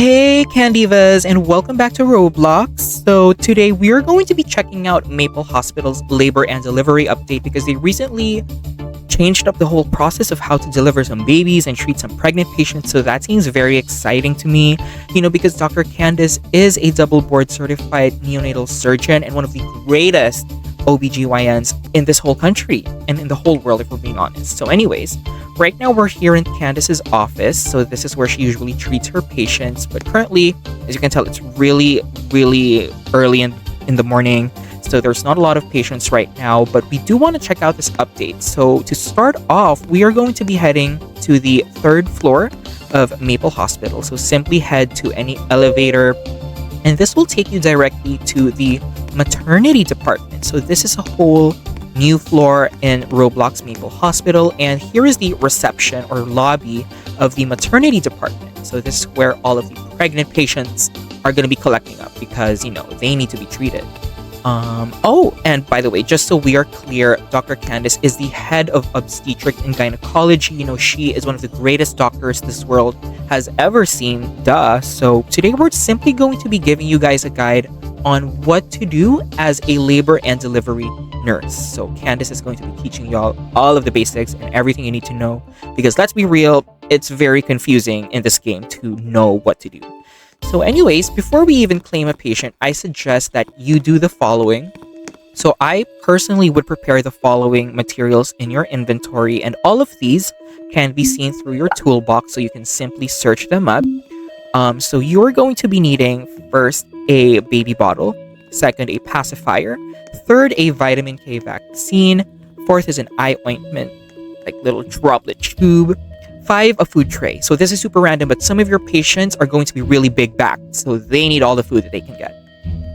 Hey Candivas, and welcome back to Roblox. So today we are going to be checking out Maple Hospital's labor and delivery update because they recently changed up the whole process of how to deliver some babies and treat some pregnant patients. So that seems very exciting to me, because Dr. Candice is a double board certified neonatal surgeon and one of the greatest OBGYNs in this whole country and in the whole world, if we're being honest. So anyways, right now we're here in Candice's office. So this is where she usually treats her patients. But currently, as you can tell, it's really, really early in the morning. So there's not a lot of patients right now, but we do want to check out this update. So to start off, we are going to be heading to the third floor of Maple Hospital. So simply head to any elevator, and this will take you directly to the maternity department. So this is a whole new floor in Roblox Maple Hospital, and here is the reception or lobby of the maternity department. So this is where all of the pregnant patients are going to be collecting up because they need to be treated. Oh, and by the way, just so we are clear, Dr. Candice is the head of obstetric and gynecology. She is one of the greatest doctors this world has ever seen. Duh. So today we're simply going to be giving you guys a guide on what to do as a labor and delivery nurse. So Candice is going to be teaching y'all all of the basics and everything you need to know, because let's be real, it's very confusing in this game to know what to do. So anyways, before we even claim a patient, I suggest that you do the following. So I personally would prepare the following materials in your inventory, and all of these can be seen through your toolbox, so you can simply search them up. So you're going to be needing first a baby bottle, second a pacifier, third a vitamin K vaccine, fourth is an eye ointment, like little droplet tube, 5 a food tray. So this is super random, but some of your patients are going to be really big backed, so they need all the food that they can get.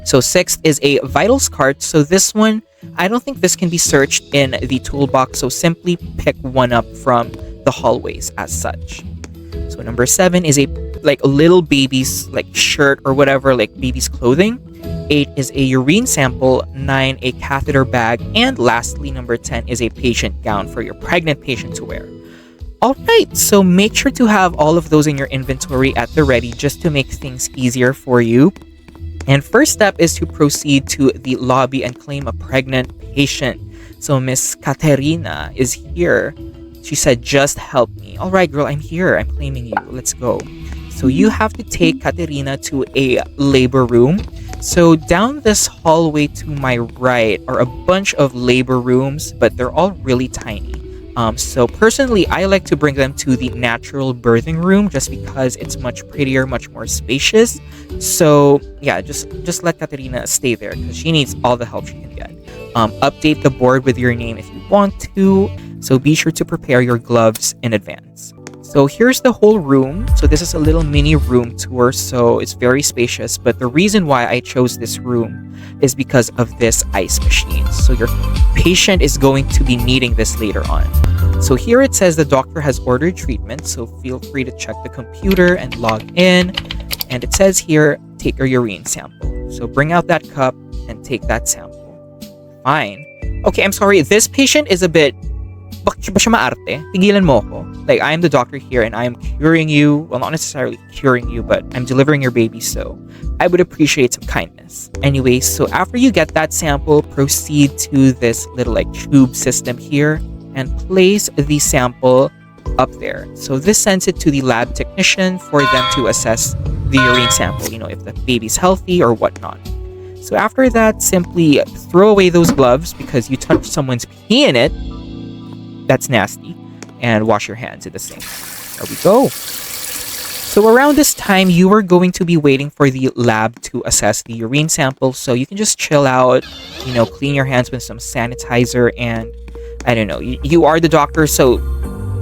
So 6th is a vitals cart. So this one, I don't think this can be searched in the toolbox, so simply pick one up from the hallways as such. So number 7 is a little baby's shirt or whatever, like baby's clothing. 8 is a urine sample, 9 a catheter bag, and lastly number 10 is a patient gown for your pregnant patient to wear. Alright, so make sure to have all of those in your inventory at the ready just to make things easier for you. And first step is to proceed to the lobby and claim a pregnant patient. So Miss Katerina is here. She said, just help me. Alright girl, I'm here. I'm claiming you. Let's go. So you have to take Katerina to a labor room. So down this hallway to my right are a bunch of labor rooms, but they're all really tiny. So personally, I like to bring them to the natural birthing room just because it's much prettier, much more spacious. So yeah, just let Katerina stay there because she needs all the help she can get. Update the board with your name if you want to. So be sure to prepare your gloves in advance. So here's the whole room. So this is a little mini room tour, so it's very spacious. But the reason why I chose this room is because of this ice machine. So your patient is going to be needing this later on. So here it says the doctor has ordered treatment, so feel free to check the computer and log in. And it says here, take your urine sample. So bring out that cup and take that sample. Fine. Okay, I'm sorry, this patient is a bit... Bakit ba siya maarte? Tigilan mo ko. I am the doctor here and I am curing you. Well, not necessarily curing you, but I'm delivering your baby, so I would appreciate some kindness. Anyway, so after you get that sample, proceed to this little tube system here and place the sample up there. So this sends it to the lab technician for them to assess the urine sample, if the baby's healthy or whatnot. So after that, simply throw away those gloves because you touched someone's pee in it. That's nasty. And wash your hands in the sink. There we go. So around this time, you are going to be waiting for the lab to assess the urine sample. So you can just chill out, clean your hands with some sanitizer, and I don't know. You are the doctor, so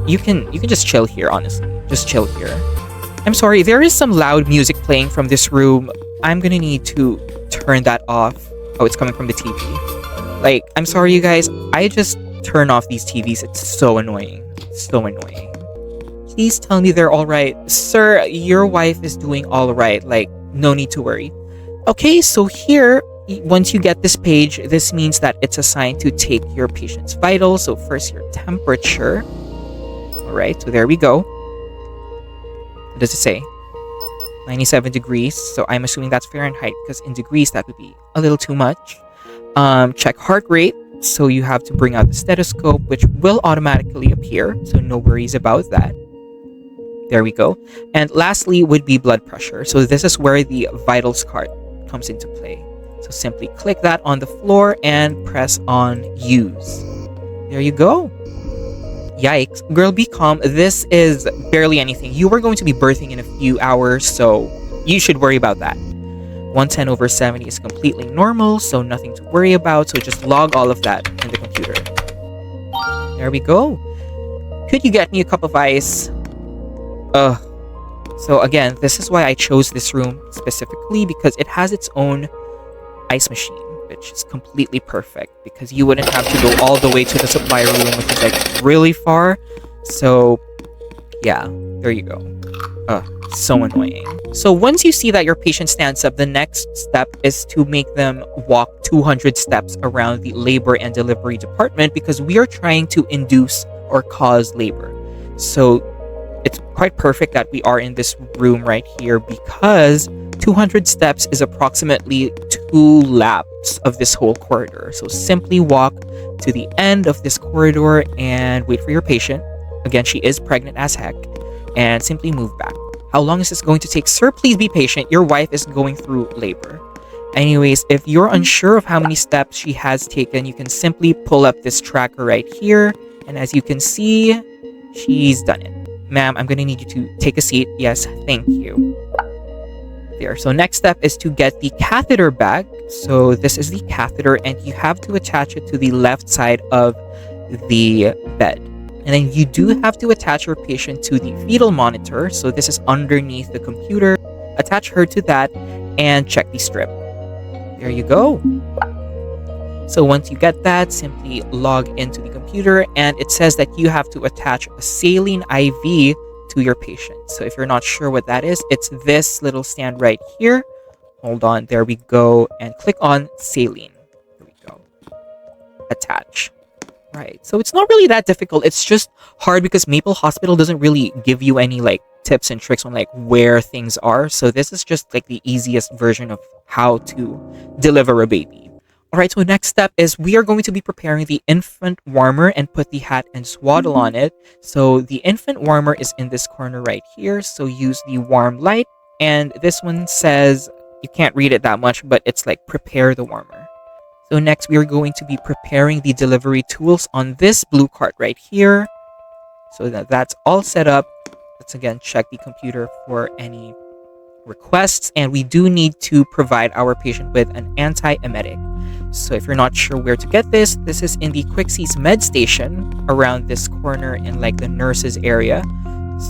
you can just chill here, honestly. Just chill here. I'm sorry, there is some loud music playing from this room. I'm gonna need to turn that off. Oh, it's coming from the TV. I'm sorry, you guys. I just turn off these TVs. It's so annoying. So annoying. Please tell me they're all right. Sir, your wife is doing all right. No need to worry. Okay, so here, once you get this page, this means that it's assigned to take your patient's vitals. So first, your temperature. All right, so there we go. What does it say? 97 degrees. So I'm assuming that's Fahrenheit because in degrees that would be a little too much. Check heart rate. So you have to bring out the stethoscope, which will automatically appear. So no worries about that. There we go. And lastly would be blood pressure. So this is where the vitals card comes into play. So simply click that on the floor and press on use. There you go. Yikes. Girl, be calm. This is barely anything. You are going to be birthing in a few hours, so you should worry about that. 110/70 is completely normal, so nothing to worry about. So just log all of that in the computer. There we go. Could you get me a cup of ice? So again, this is why I chose this room specifically, because it has its own ice machine, which is completely perfect because you wouldn't have to go all the way to the supply room, which is like really far. So yeah, there you go. So annoying. So once you see that your patient stands up, the next step is to make them walk 200 steps around the labor and delivery department because we are trying to induce or cause labor. So it's quite perfect that we are in this room right here because 200 steps is approximately 2 laps of this whole corridor. So simply walk to the end of this corridor and wait for your patient. Again, she is pregnant as heck. And simply move back. How long is this going to take? Sir, please be patient. Your wife is going through labor. Anyways, if you're unsure of how many steps she has taken, you can simply pull up this tracker right here. And as you can see, she's done it. Ma'am, I'm going to need you to take a seat. Yes, thank you. There. So next step is to get the catheter bag. So this is the catheter and you have to attach it to the left side of the bed. And then you do have to attach your patient to the fetal monitor. So this is underneath the computer. Attach her to that and check the strip. There you go. So once you get that, simply log into the computer and it says that you have to attach a saline IV to your patient. So if you're not sure what that is, it's this little stand right here. Hold on, there we go. And click on saline. There we go. Attach. Right. So it's not really that difficult. It's just hard because Maple Hospital doesn't really give you any like tips and tricks on like where things are. So this is just like the easiest version of how to deliver a baby. Alright, so next step is we are going to be preparing the infant warmer and put the hat and swaddle on it. So the infant warmer is in this corner right here. So use the warm light. And this one says, you can't read it that much, but it's like prepare the warmer. So next we are going to be preparing the delivery tools on this blue cart right here. So that's all set up. Let's again check the computer for any requests. And we do need to provide our patient with an anti-emetic. So if you're not sure where to get this is in the Quickseas med station around this corner in like the nurses area.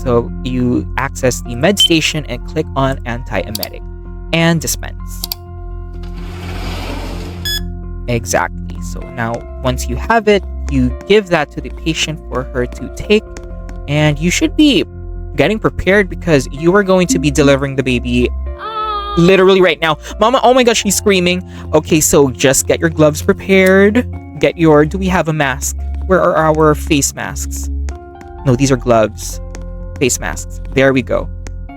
So you access the med station and click on anti-emetic and dispense. Exactly. So now once you have it, you give that to the patient for her to take and you should be getting prepared because you are going to be delivering the baby literally right now. Mama, oh my gosh, she's screaming. Okay, so just get your gloves prepared. Do we have a mask? Where are our face masks? No, these are gloves. Face masks. There we go.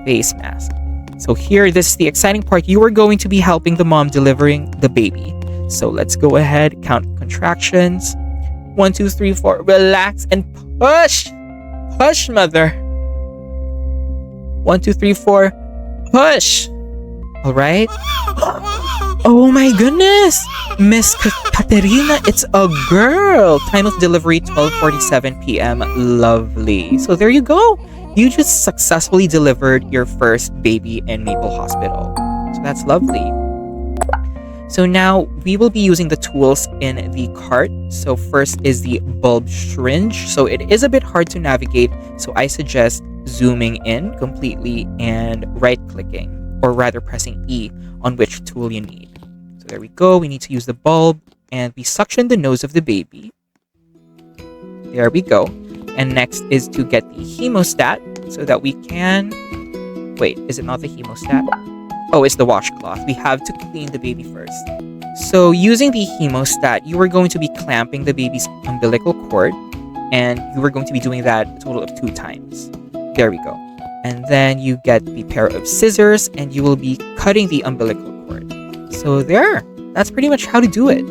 Face mask. So here, this is the exciting part. You are going to be helping the mom delivering the baby. So let's go ahead, count contractions. 1, 2, 3, 4. Relax and push. Push, mother. 1, 2, 3, 4. Push. All right. Oh my goodness, Miss Katerina, it's a girl. Time of delivery 12:47 p.m. Lovely. So there you go. You just successfully delivered your first baby in Maple Hospital. So that's lovely. So now we will be using the tools in the cart. So first is the bulb syringe. So it is a bit hard to navigate. So I suggest zooming in completely and right-clicking, or rather pressing E on which tool you need. So there we go. We need to use the bulb and we suction the nose of the baby. There we go. And next is to get the hemostat so that we can... Wait, is it not the hemostat? Oh, it's the washcloth. We have to clean the baby first. So using the hemostat, you are going to be clamping the baby's umbilical cord and you are going to be doing that a total of 2 times. There we go. And then you get the pair of scissors and you will be cutting the umbilical cord. So there, that's pretty much how to do it.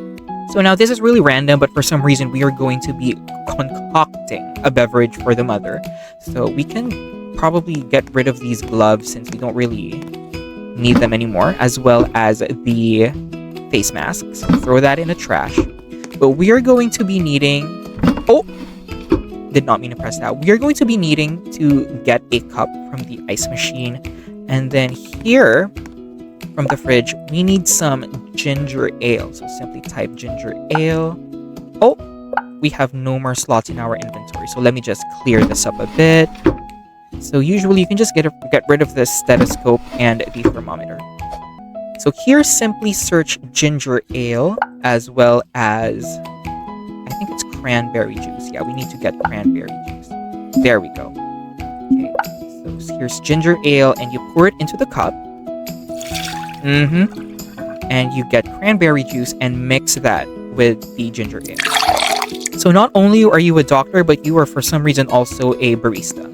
So now this is really random, but for some reason we are going to be concocting a beverage for the mother. So we can probably get rid of these gloves since we don't really need them anymore, as well as the face mask. So throw that in the trash. But we are going to be needing... Oh! Did not mean to press that. We are going to be needing to get a cup from the ice machine. And then here, from the fridge, we need some ginger ale. So simply type ginger ale. Oh! We have no more slots in our inventory. So let me just clear this up a bit. So usually you can just get rid of the stethoscope and the thermometer. So here, simply search ginger ale as well as, I think it's cranberry juice. Yeah, we need to get cranberry juice. There we go. Okay, so here's ginger ale and you pour it into the cup. And you get cranberry juice and mix that with the ginger ale. So not only are you a doctor, but you are for some reason also a barista.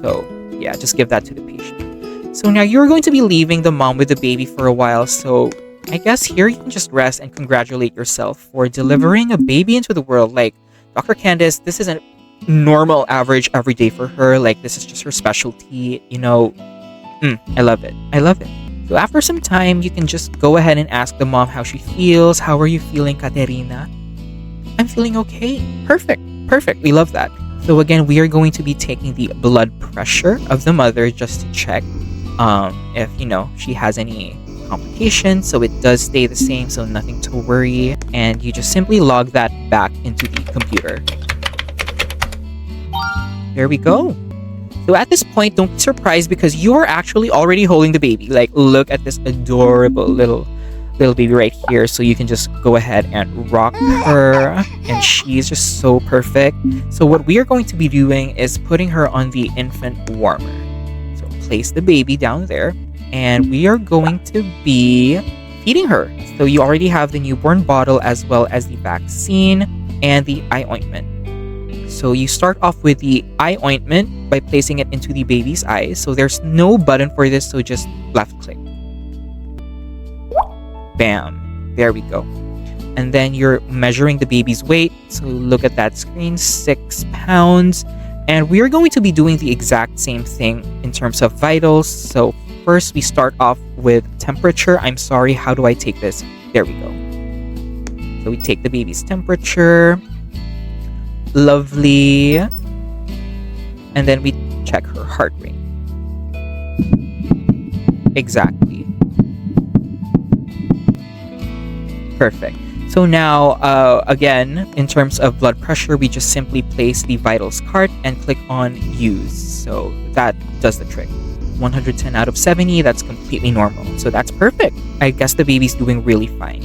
So yeah, just give that to the patient. So now you're going to be leaving the mom with the baby for a while. So I guess here you can just rest and congratulate yourself for delivering a baby into the world. Like Dr. Candice, this isn't normal, average, every day for her. Like this is just her specialty, you know. I love it. I love it. So after some time, you can just go ahead and ask the mom how she feels. How are you feeling, Katerina? I'm feeling okay. Perfect. Perfect. We love that. So again, we are going to be taking the blood pressure of the mother just to check if, you know, she has any complications. So it does stay the same, so nothing to worry. And you just simply log that back into the computer. There we go. So at this point, don't be surprised because you're actually already holding the baby. Like, look at this adorable little baby right here. So you can just go ahead and rock her, and she's just so perfect. So what we are going to be doing is putting her on the infant warmer. So place the baby down there, and we are going to be feeding her. So you already have the newborn bottle as well as the vaccine and the eye ointment. So you start off with the eye ointment by placing it into the baby's eyes. So there's no button for this, so just left click. Bam. There we go. And then you're measuring the baby's weight. So look at that screen, 6 pounds. And we are going to be doing the exact same thing in terms of vitals. So first we start off with temperature. I'm sorry, how do I take this? There we go. So we take the baby's temperature. Lovely. And then we check her heart rate. Exactly. Perfect. So now, again, in terms of blood pressure, we just simply place the vitals card and click on use. So that does the trick. 110 out of 70, that's completely normal. So that's perfect. I guess the baby's doing really fine.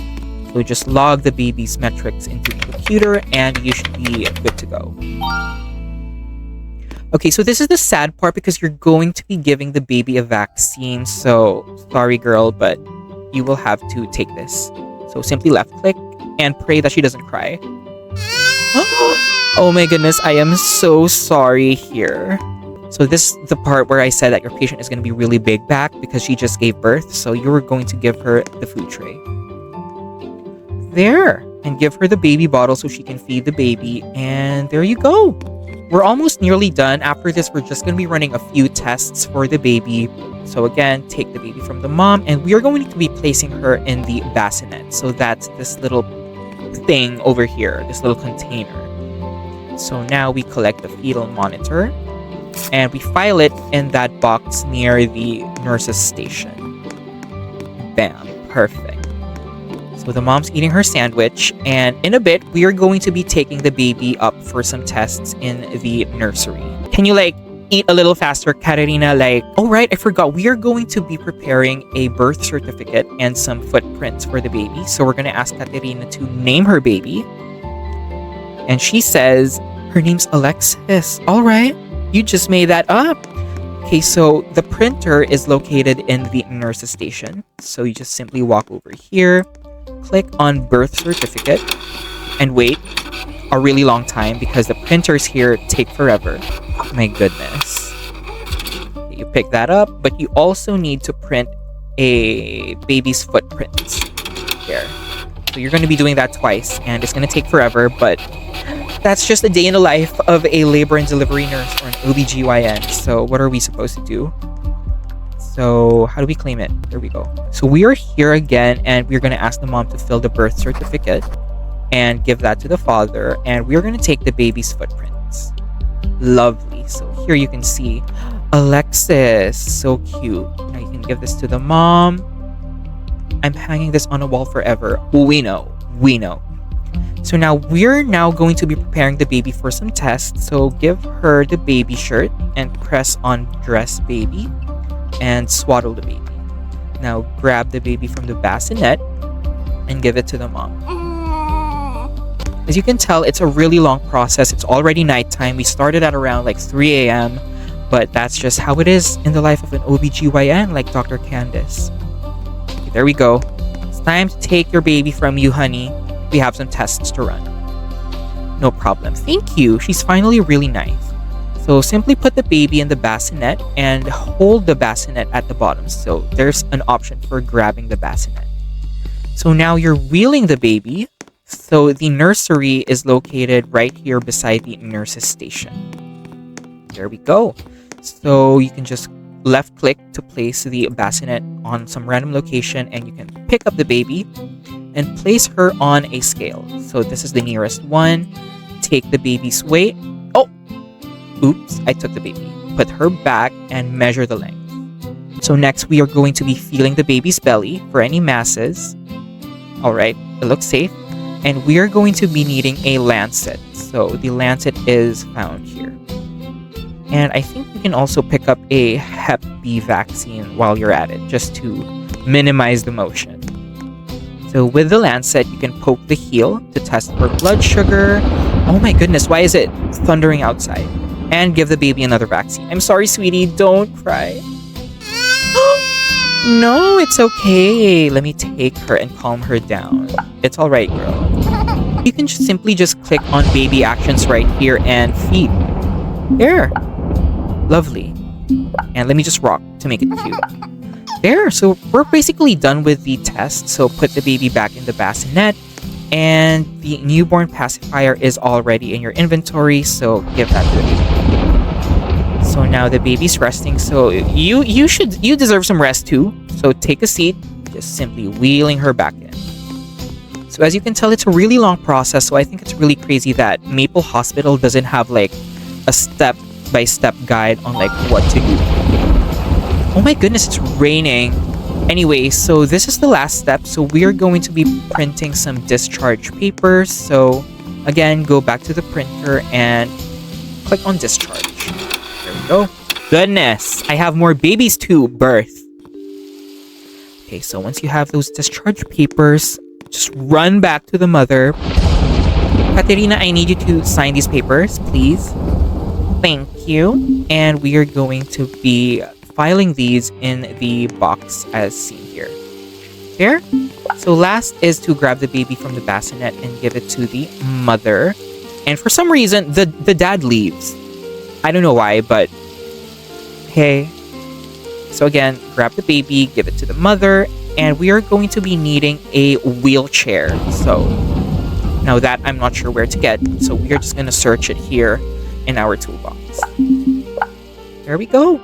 So just log the baby's metrics into the computer and you should be good to go. Okay, so this is the sad part because you're going to be giving the baby a vaccine. So sorry, girl, but you will have to take this. So simply left click and pray that she doesn't cry. Oh my goodness, I am so sorry here. So this is the part where I said that your patient is going to be really big back because she just gave birth. So you're going to give her the food tray. There. And give her the baby bottle so she can feed the baby. And there you go. We're almost nearly done. After this, we're just going to be running a few tests for the baby. So again, take the baby from the mom. And we are going to be placing her in the bassinet. So that's this little thing over here. This little container. So now we collect the fetal monitor. And we file it in that box near the nurse's station. Bam. Perfect. So the mom's eating her sandwich, and in a bit, we are going to be taking the baby up for some tests in the nursery. Can you, like, eat a little faster, Katerina? Like, oh right, I forgot. We are going to be preparing a birth certificate and some footprints for the baby. So we're going to ask Katerina to name her baby. And she says, her name's Alexis. All right, you just made that up. Okay, so the printer is located in the nurse's station. So you just simply walk over here. Click on birth certificate and wait a really long time because the printers here take forever. My goodness. You pick that up, but you also need to print a baby's footprints there. So you're going to be doing that twice, and it's going to take forever, but that's just a day in the life of a labor and delivery nurse or an OBGYN. So what are we supposed to do? So how do we claim it? There we go. So we are here again, and we're going to ask the mom to fill the birth certificate and give that to the father, and we're going to take the baby's footprints. Lovely. So here you can see Alexis, so cute. Now you can give this to the mom. I'm hanging this on a wall forever. We know. So now we're going to be preparing the baby for some tests. So give her the baby shirt and press on dress baby and swaddle the baby. Now grab the baby from the bassinet and give it to the mom. As you can tell, it's a really long process. It's already nighttime. We started at around like 3 a.m. But that's just how it is in the life of an OBGYN like Dr. Candice. Okay, there we go. It's time to take your baby from you, honey. We have some tests to run. No problem. Thank you. She's finally really nice. So simply put the baby in the bassinet and hold the bassinet at the bottom. So there's an option for grabbing the bassinet. So now you're wheeling the baby. So the nursery is located right here beside the nurse's station. There we go. So you can just left click to place the bassinet on some random location, and you can pick up the baby and place her on a scale. So this is the nearest one. Take the baby's weight. Oh, oops, I took the baby. Put her back and measure the length. So next we are going to be feeling the baby's belly for any masses. All right, it looks safe. And we are going to be needing a lancet. So the lancet is found here. And I think you can also pick up a Hep B vaccine while you're at it, just to minimize the motion. So with the lancet, you can poke the heel to test for blood sugar. Oh my goodness, why is it thundering outside? And give the baby another vaccine. I'm sorry, sweetie, don't cry. No, it's okay. Let me take her and calm her down. It's all right, girl. You can simply just click on baby actions right here and feed. There. Lovely. And let me just rock to make it cute. There. So we're basically done with the test. So put the baby back in the bassinet. And the newborn pacifier is already in your inventory. So give that to the baby. So now the baby's resting. So you deserve some rest too. So take a seat. Just simply wheeling her back in. So as you can tell, it's a really long process. So I think it's really crazy that Maple Hospital doesn't have like a step-by-step guide on like what to do. Oh my goodness, it's raining. Anyway, so this is the last step. So we are going to be printing some discharge papers. So again, go back to the printer and click on discharge. There we go. Goodness, I have more babies to birth. Okay, so once you have those discharge papers, just run back to the mother. Katerina, I need you to sign these papers, please. Thank you. And we are going to be filing these in the box as seen here. There. So last is to grab the baby from the bassinet and give it to the mother. And for some reason, the dad leaves. I don't know why, but hey. So again, grab the baby, give it to the mother, and we are going to be needing a wheelchair. So now that I'm not sure where to get, so we are just going to search it here in our toolbox. There we go.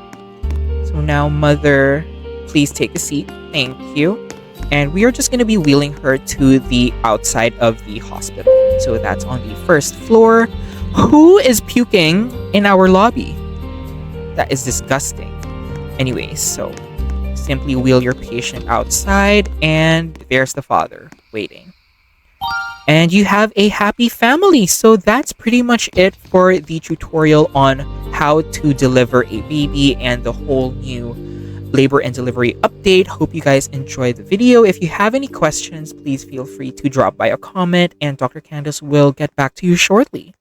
So now, mother, please take a seat. Thank you. And we are just going to be wheeling her to the outside of the hospital. So that's on the first floor. Who is puking in our lobby? That is disgusting. Anyways, so simply wheel your patient outside, and there's the father waiting. And you have a happy family. So that's pretty much it for the tutorial on how to deliver a baby and the whole new labor and delivery update. Hope you guys enjoyed the video. If you have any questions, please feel free to drop by a comment, and Dr. Candice will get back to you shortly.